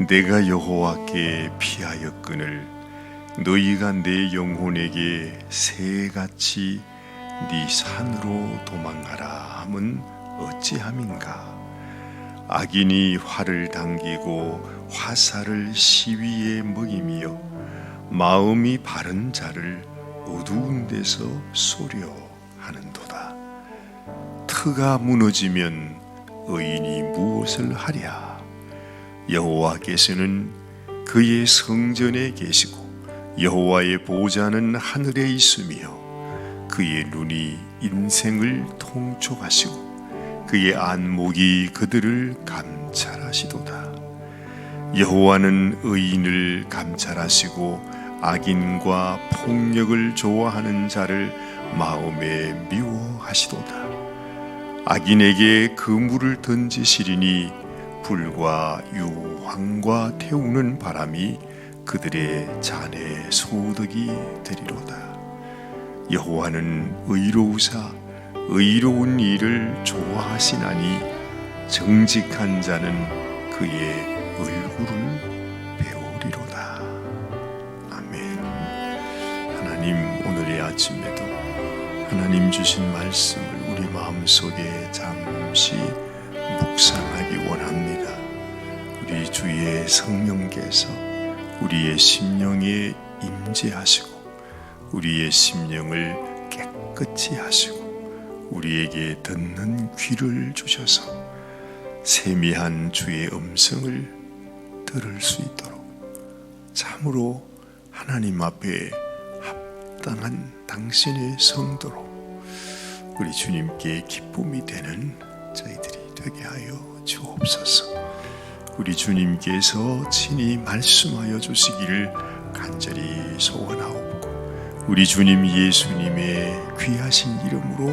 내가 여호와께 피하였거늘 너희가 내 영혼에게 새같이 네 산으로 도망하라 함은 어찌함인가. 악인이 활을 당기고 화살을 시위에 먹이며 마음이 바른 자를 어두운 데서 쏘려 하는도다. 터가 무너지면 의인이 무엇을 하랴. 여호와께서는 그의 성전에 계시고 여호와의 보좌는 하늘에 있으며 그의 눈이 인생을 통촉하시고 그의 안목이 그들을 감찰하시도다. 여호와는 의인을 감찰하시고 악인과 폭력을 좋아하는 자를 마음에 미워하시도다. 악인에게 그물을 던지시리니 불과 유황과 태우는 바람이 그들의 잔에 소득이 되리로다. 여호와는 의로우사 의로운 일을 좋아하시나니 정직한 자는 그의 얼굴을 배우리로다. 아멘. 하나님, 오늘의 아침에도 하나님 주신 말씀을 우리 마음속에 잠시 묵상하기 원합니다. 우리 주의 성령께서 우리의 심령에 임재하시고 우리의 심령을 깨끗이 하시고 우리에게 듣는 귀를 주셔서 세미한 주의 음성을 들을 수 있도록 참으로 하나님 앞에 합당한 당신의 성도로 우리 주님께 기쁨이 되는 저희들이 되게 하여 주옵소서. 우리 주님께서 친히 말씀하여 주시기를 간절히 소원하옵고 우리 주님 예수님의 귀하신 이름으로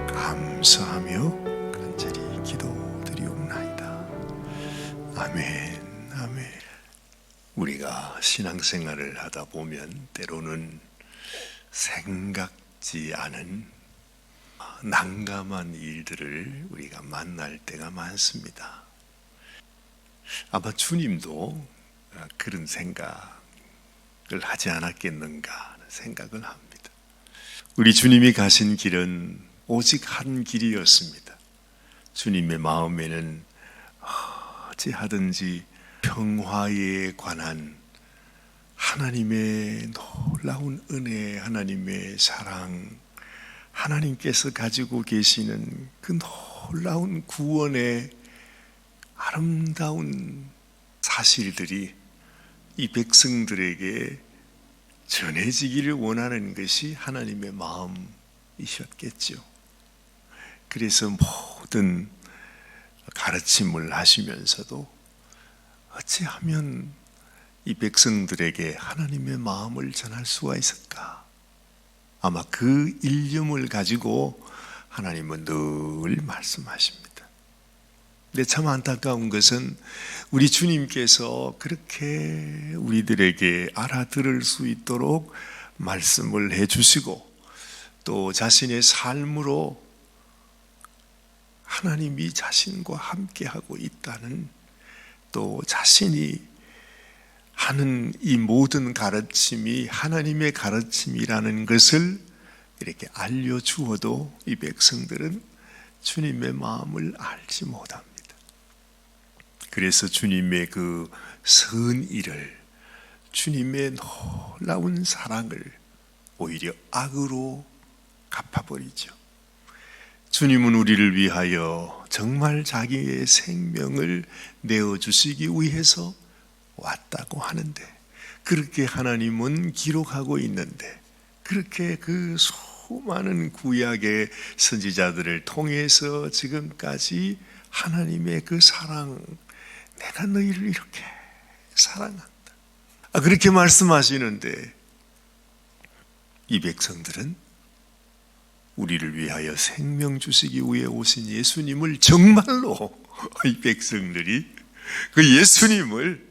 감사하며 간절히 기도드리옵나이다. 아멘. 아멘. 우리가 신앙생활을 하다 보면 때로는 생각지 않은 난감한 일들을 우리가 만날 때가 많습니다. 아마 주님도 그런 생각을 하지 않았겠는가 하는 생각을 합니다. 우리 주님이 가신 길은 오직 한 길이었습니다. 주님의 마음에는 어찌하든지 평화에 관한 하나님의 놀라운 은혜, 하나님의 사랑, 하나님께서 가지고 계시는 그 놀라운 구원의 아름다운 사실들이 이 백성들에게 전해지기를 원하는 것이 하나님의 마음이셨겠죠. 그래서 모든 가르침을 하시면서도 어찌하면 이 백성들에게 하나님의 마음을 전할 수가 있을까? 아마 그 일념을 가지고 하나님은 늘 말씀하십니다. 근데 참 안타까운 것은 우리 주님께서 그렇게 우리들에게 알아들을 수 있도록 말씀을 해주시고 또 자신의 삶으로 하나님이 자신과 함께하고 있다는 또 자신이 하는 이 모든 가르침이 하나님의 가르침이라는 것을 이렇게 알려주어도 이 백성들은 주님의 마음을 알지 못합니다. 그래서 주님의 그 선의를, 주님의 놀라운 사랑을 오히려 악으로 갚아버리죠. 주님은 우리를 위하여 정말 자기의 생명을 내어주시기 위해서 왔다고 하는데, 그렇게 하나님은 기록하고 있는데, 그렇게 그 수많은 구약의 선지자들을 통해서 지금까지 하나님의 그 사랑, 내가 너희를 이렇게 사랑한다, 그렇게 말씀하시는데 이 백성들은 우리를 위하여 생명 주시기 위해 오신 예수님을 정말로 이 백성들이 그 예수님을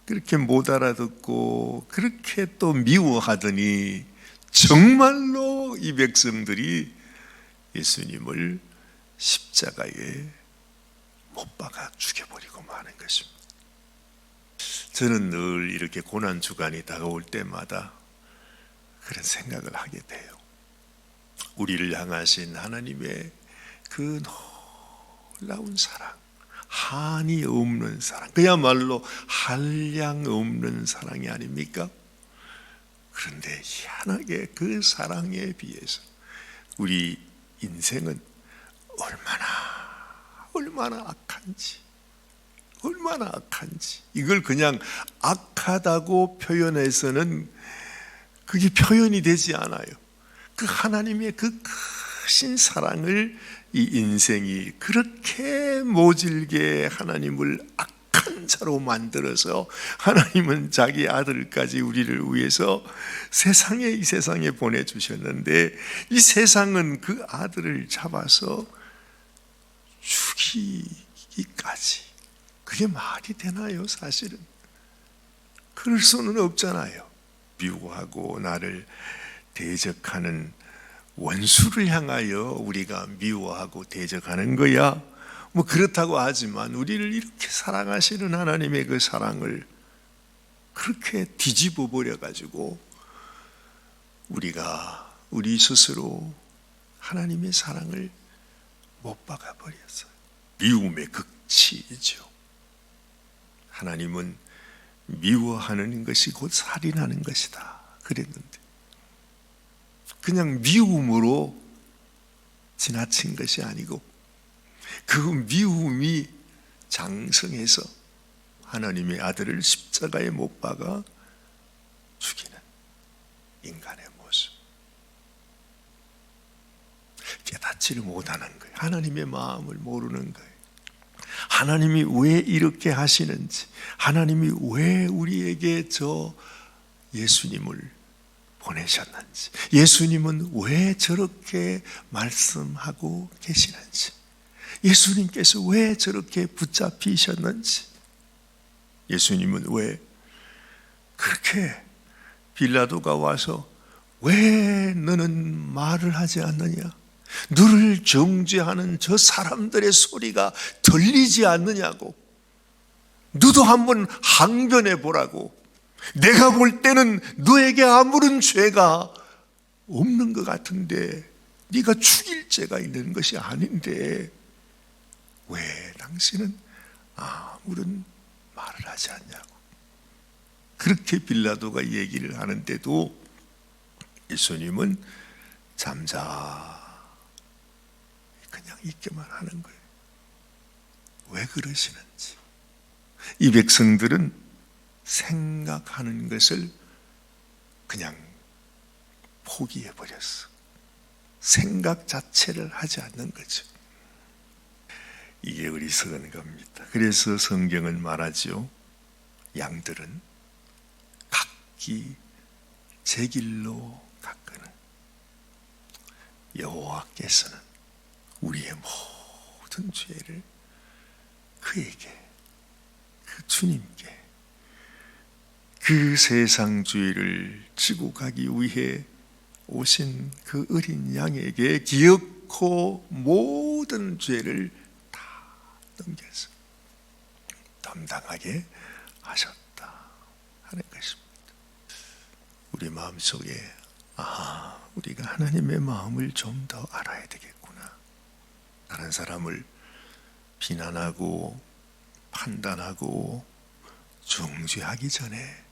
그렇게 못 알아듣고 그렇게 또 미워하더니 정말로 이 백성들이 예수님을 십자가에 못 박아 죽여버리고 마는 것입니다. 저는 늘 이렇게 고난 주간이 다가올 때마다 그런 생각을 하게 돼요. 우리를 향하신 하나님의 그 놀라운 사랑, 한이 없는 사랑, 그야말로 한량 없는 사랑이 아닙니까? 그런데 희한하게 그 사랑에 비해서 우리 인생은 얼마나 악한지 이걸 그냥 악하다고 표현해서는 그게 표현이 되지 않아요. 그 하나님의 그 크신 사랑을 이 인생이 그렇게 모질게 하나님을 악한 자로 만들어서 하나님은 자기 아들까지 우리를 위해서 이 세상에 보내주셨는데, 이 세상은 그 아들을 잡아서 죽이기까지, 그게 말이 되나요? 사실은 그럴 수는 없잖아요. 미워하고 나를 대적하는 원수를 향하여 우리가 미워하고 대적하는 거야 뭐 그렇다고 하지만, 우리를 이렇게 사랑하시는 하나님의 그 사랑을 그렇게 뒤집어 버려 가지고 우리 스스로 하나님의 사랑을 못 박아 버렸어요. 미움의 극치이죠. 하나님은 미워하는 것이 곧 살인하는 것이다 그랬는데, 그냥 미움으로 지나친 것이 아니고 그 미움이 장성해서 하나님의 아들을 십자가에 못 박아 죽이는 인간의 모습, 깨닫지를 못하는 거예요. 하나님의 마음을 모르는 거예요. 하나님이 왜 이렇게 하시는지, 하나님이 왜 우리에게 저 예수님을 보내셨는지, 예수님은 왜 저렇게 말씀하고 계시는지, 예수님께서 왜 저렇게 붙잡히셨는지, 예수님은 왜 그렇게 빌라도가 와서 왜 너는 말을 하지 않느냐, 너를 정죄하는 저 사람들의 소리가 들리지 않느냐고, 너도 한번 항변해 보라고, 내가 볼 때는 너에게 아무런 죄가 없는 것 같은데, 네가 죽일 죄가 있는 것이 아닌데 왜 당신은 아무런 말을 하지 않냐고, 그렇게 빌라도가 얘기를 하는데도 예수님은 잠자 그냥 있게만 하는 거예요. 왜 그러시는지. 이 백성들은 생각하는 것을 그냥 포기해 버렸어. 생각 자체를 하지 않는 거죠. 이게 어리석은 겁니다. 그래서 성경은 말하죠. 양들은 각기 제 길로 갔거늘 여호와께서는 우리의 모든 죄를 그에게, 그 주님께, 그 세상 죄를 지고 가기 위해 오신 그 어린 양에게 기어코 모든 죄를 다 넘겨서 담당하게 하셨다 하는 것입니다. 우리 마음속에 우리가 하나님의 마음을 좀 더 알아야 되겠구나. 다른 사람을 비난하고 판단하고 정죄하기 전에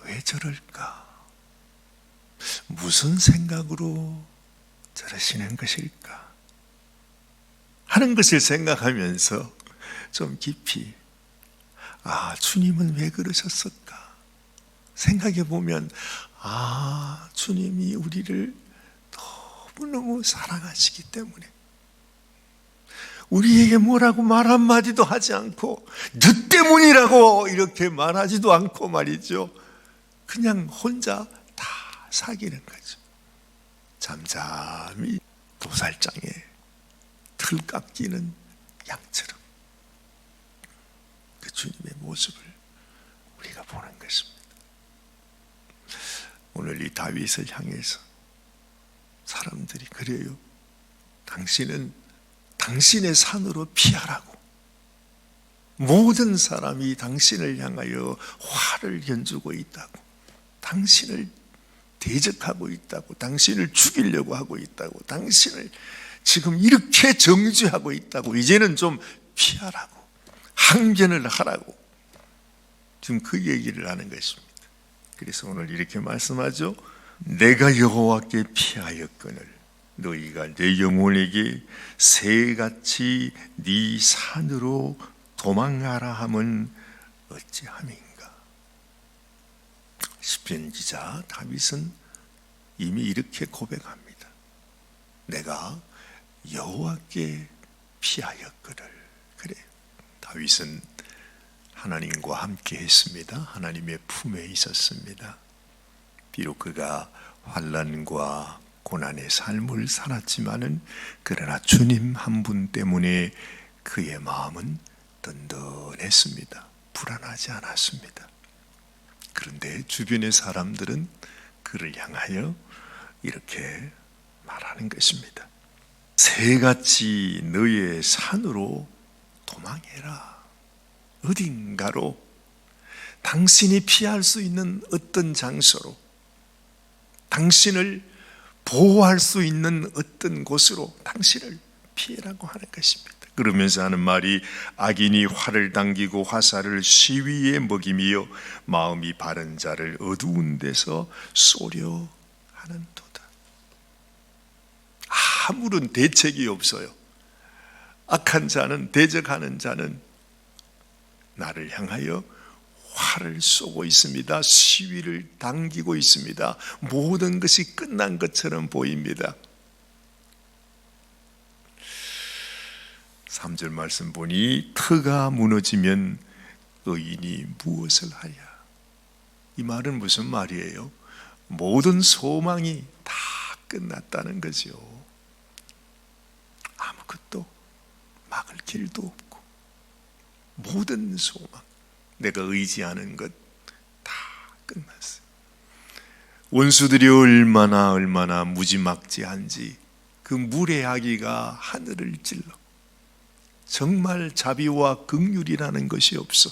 왜 저럴까? 무슨 생각으로 저러시는 것일까? 하는 것을 생각하면서 좀 깊이 주님은 왜 그러셨을까? 생각해 보면 주님이 우리를 너무너무 사랑하시기 때문에 우리에게 뭐라고 말 한마디도 하지 않고, 너 때문이라고 이렇게 말하지도 않고 말이죠, 그냥 혼자 다 사귀는 거죠. 잠잠히 도살장에 틀 깎이는 양처럼 그 주님의 모습을 우리가 보는 것입니다. 오늘 이 다윗을 향해서 사람들이 그래요. 당신은 당신의 산으로 피하라고, 모든 사람이 당신을 향하여 화를 견주고 있다고, 당신을 대적하고 있다고, 당신을 죽이려고 하고 있다고, 당신을 지금 이렇게 정죄하고 있다고, 이제는 좀 피하라고, 항변을 하라고, 지금 그 얘기를 하는 것입니다. 그래서 오늘 이렇게 말씀하죠. 내가 여호와께 피하였거늘 너희가 내 영혼에게 새같이 네 산으로 도망가라 함은 어찌함인가. 시편 기자 다윗은 이미 이렇게 고백합니다. 내가 여호와께 피하였거늘. 그래, 다윗은 하나님과 함께 했습니다. 하나님의 품에 있었습니다. 비록 그가 환난과 고난의 삶을 살았지만은, 그러나 주님 한 분 때문에 그의 마음은 든든했습니다. 불안하지 않았습니다. 그런데 주변의 사람들은 그를 향하여 이렇게 말하는 것입니다. 새같이 너의 산으로 도망해라. 어딘가로, 당신이 피할 수 있는 어떤 장소로, 당신을 보호할 수 있는 어떤 곳으로 당신을 피해라고 하는 것입니다. 그러면서 하는 말이, 악인이 활을 당기고 화살을 시위에 먹이며 마음이 바른 자를 어두운 데서 쏘려 하는 도다. 아무런 대책이 없어요. 악한 자는, 대적하는 자는 나를 향하여 활을 쏘고 있습니다. 시위를 당기고 있습니다. 모든 것이 끝난 것처럼 보입니다. 3절 말씀 보니, 터가 무너지면 의인이 무엇을 하랴. 이 말은 무슨 말이에요? 모든 소망이 다 끝났다는 거죠. 아무것도 막을 길도 없고, 모든 소망, 내가 의지하는 것 다 끝났어요. 원수들이 얼마나 무지막지한지, 그 무례하기가 하늘을 찔러 정말 자비와 긍휼이라는 것이 없어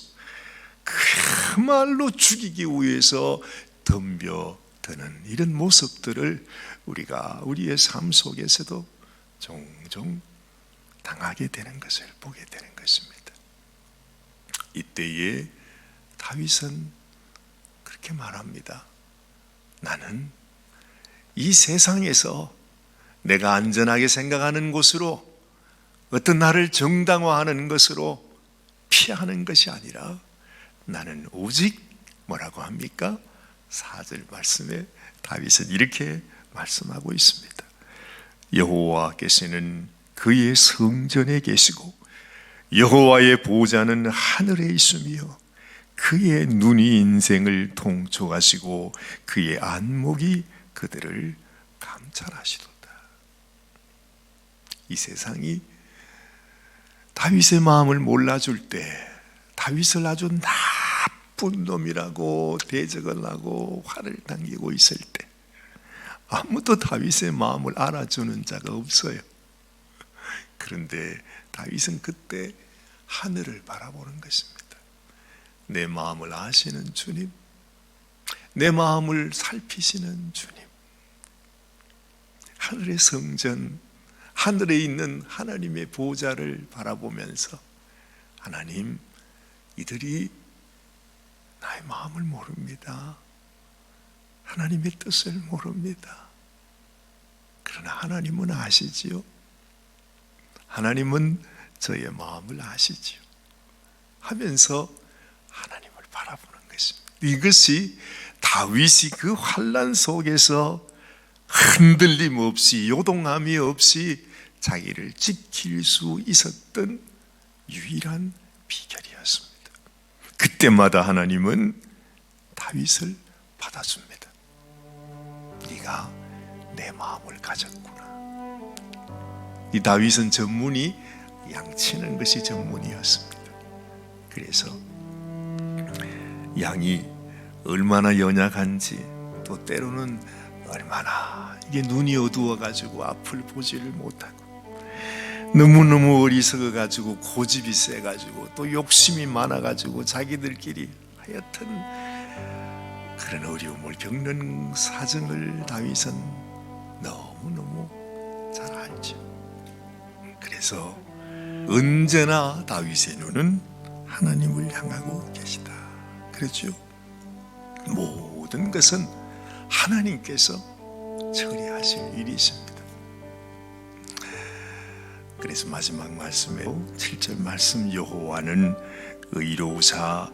그야말로 죽이기 위해서 덤벼드는 이런 모습들을 우리가 우리의 삶 속에서도 종종 당하게 되는 것을 보게 되는 것입니다. 이때에 다윗은 그렇게 말합니다. 나는 이 세상에서 내가 안전하게 생각하는 곳으로, 어떤 나를 정당화하는 것으로 피하는 것이 아니라, 나는 오직 뭐라고 합니까? 4절 말씀에 다윗은 이렇게 말씀하고 있습니다. 여호와께서는 그의 성전에 계시고 여호와의 보좌는 하늘에 있으며 그의 눈이 인생을 통촉하시고 그의 안목이 그들을 감찰하시도다. 이 세상이 다윗의 마음을 몰라줄 때, 다윗을 아주 나쁜 놈이라고 대적을 하고 화를 당기고 있을 때, 아무도 다윗의 마음을 알아주는 자가 없어요. 그런데 다윗은 그때 하늘을 바라보는 것입니다. 내 마음을 아시는 주님, 내 마음을 살피시는 주님, 하늘의 성전, 하늘에 있는 하나님의 보좌를 바라보면서, 하나님, 이들이 나의 마음을 모릅니다. 하나님의 뜻을 모릅니다. 그러나 하나님은 아시지요. 하나님은 저의 마음을 아시지요 하면서 하나님을 바라보는 것입니다. 이것이 다윗이 그 환난 속에서 흔들림 없이, 요동함이 없이 자기를 지킬 수 있었던 유일한 비결이었습니다. 그때마다 하나님은 다윗을 받아줍니다. 네가 내 마음을 가졌구나. 이 다윗은 전문이 양치는 것이 전문이었습니다. 그래서 양이 얼마나 연약한지, 또 때로는 얼마나 이게 눈이 어두워가지고 앞을 보지를 못하고, 너무너무 어리석어가지고 고집이 세가지고 또 욕심이 많아가지고 자기들끼리 하여튼 그런 어려움을 겪는 사정을 다윗은 너무너무 잘 알죠. 그래서 언제나 다윗의 눈은 하나님을 향하고 계시다. 그렇죠? 모든 것은 하나님께서 처리하실 일이 있습니다. 그래서 마지막 말씀에 7절 말씀, 여호와는 의로우사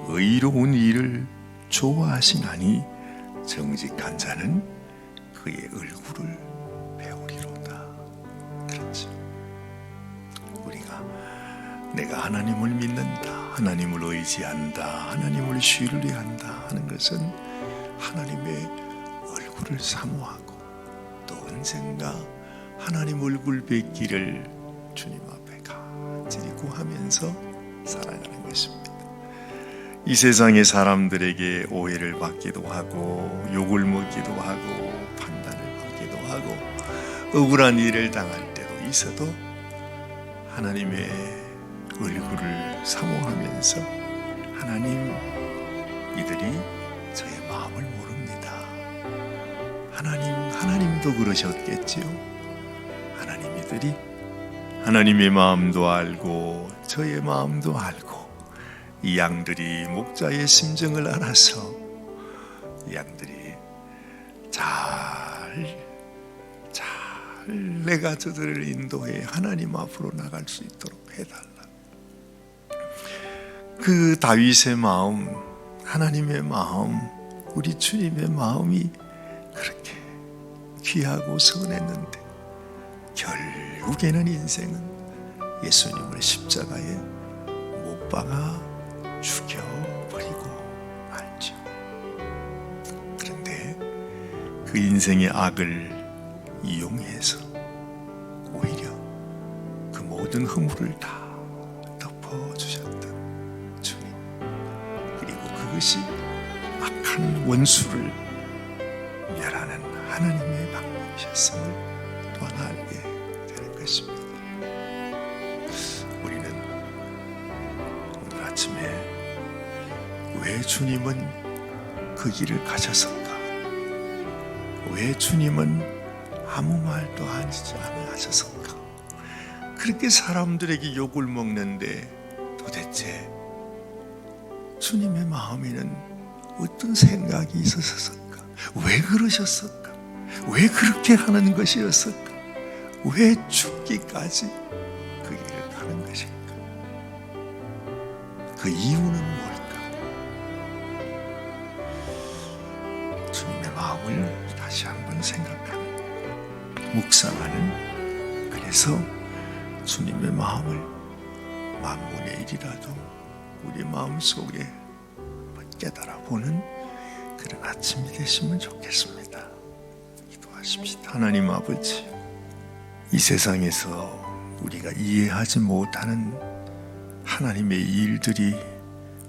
의로운 일을 좋아하시나니 정직한 자는 그의 얼굴을 배우리로다. 그렇죠. 우리가 내가 하나님을 믿는다, 하나님을 의지한다, 하나님을 신뢰한다 하는 것은 하나님의 얼굴을 사모하고 또 언젠가 하나님 얼굴 뵙기를 주님 앞에 간절히 구하면서 살아가는 것입니다. 이 세상의 사람들에게 오해를 받기도 하고 욕을 먹기도 하고 판단을 받기도 하고 억울한 일을 당할 때도 있어도 하나님의 얼굴을 사모하면서 하나님, 이들이 저의 마음을 모릅니다. 하나님도 그러셨겠지요. 하나님, 이들이 하나님의 마음도 알고 저의 마음도 알고 이 양들이 목자의 심정을 알아서 이 양들이 잘 내가 저들을 인도해 하나님 앞으로 나갈 수 있도록 해달라. 그 다윗의 마음, 하나님의 마음, 우리 주님의 마음이 그렇게 귀하고 선했는데 결국에는 인생은 예수님을 십자가에 못 박아 죽여버리고 말죠. 그런데 그 인생의 악을 이용해서 오히려 그 모든 허물을 다 덮어주셨던 주님, 그리고 그것이 악한 원수를 멸하는 하나님의 방법이셨음을 또 하나 알게 되는 것입니다. 우리는 오늘 아침에 왜 주님은 그 길을 가셨을까? 왜 주님은 아무 말도 하지 않으셨을까? 그렇게 사람들에게 욕을 먹는데 도대체 주님의 마음에는 어떤 생각이 있었을까? 왜 그러셨을까? 왜 그렇게 하는 것이었을까? 왜 죽기까지 그 길을 가는 것일까? 그 이유는 뭘까? 주님의 마음을 다시 한번 생각하는, 묵상하는, 그래서 주님의 마음을 만분의 일이라도 우리 마음속에 깨달아 보는 그런 아침이 되시면 좋겠습니다. 기도하십시다. 하나님 아버지, 이 세상에서 우리가 이해하지 못하는 하나님의 일들이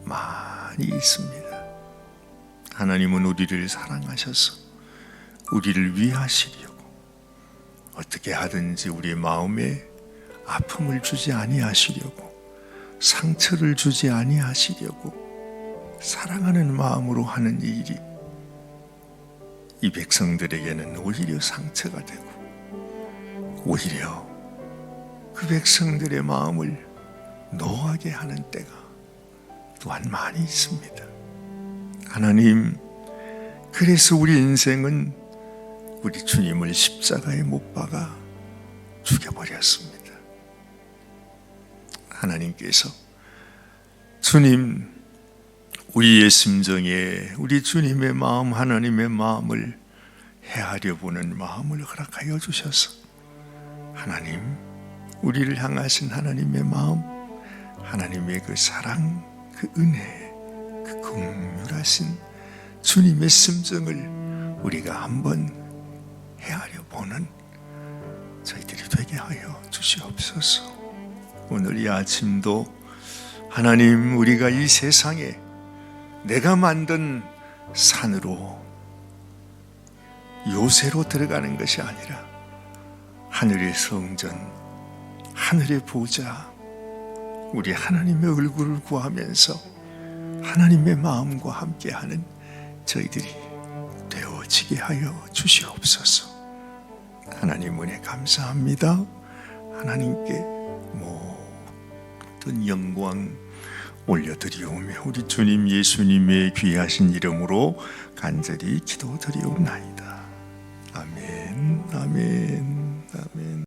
많이 있습니다. 하나님은 우리를 사랑하셔서 우리를 위하시려고 어떻게 하든지 우리의 마음에 아픔을 주지 아니하시려고, 상처를 주지 아니하시려고 사랑하는 마음으로 하는 일이 이 백성들에게는 오히려 상처가 되고 오히려 그 백성들의 마음을 노하게 하는 때가 또한 많이 있습니다. 하나님, 그래서 우리 인생은 우리 주님을 십자가에 못 박아 죽여버렸습니다. 하나님께서 주님, 우리의 심정에 우리 주님의 마음, 하나님의 마음을 헤아려 보는 마음을 허락하여 주셔서 하나님, 우리를 향하신 하나님의 마음, 하나님의 그 사랑, 그 은혜, 그 긍휼하신 주님의 심정을 우리가 한번 헤아려 보는 저희들이 되게 하여 주시옵소서. 오늘 이 아침도 하나님, 우리가 이 세상에 내가 만든 산으로, 요새로 들어가는 것이 아니라 하늘의 성전, 하늘에 보자 우리 하나님의 얼굴을 구하면서 하나님의 마음과 함께하는 저희들이 되어지게 하여 주시옵소서. 하나님 은혜 감사합니다. 하나님께 모든 영광 올려드리오며 우리 주님 예수님의 귀하신 이름으로 간절히 기도드리옵나이다. 아멘. 아멘.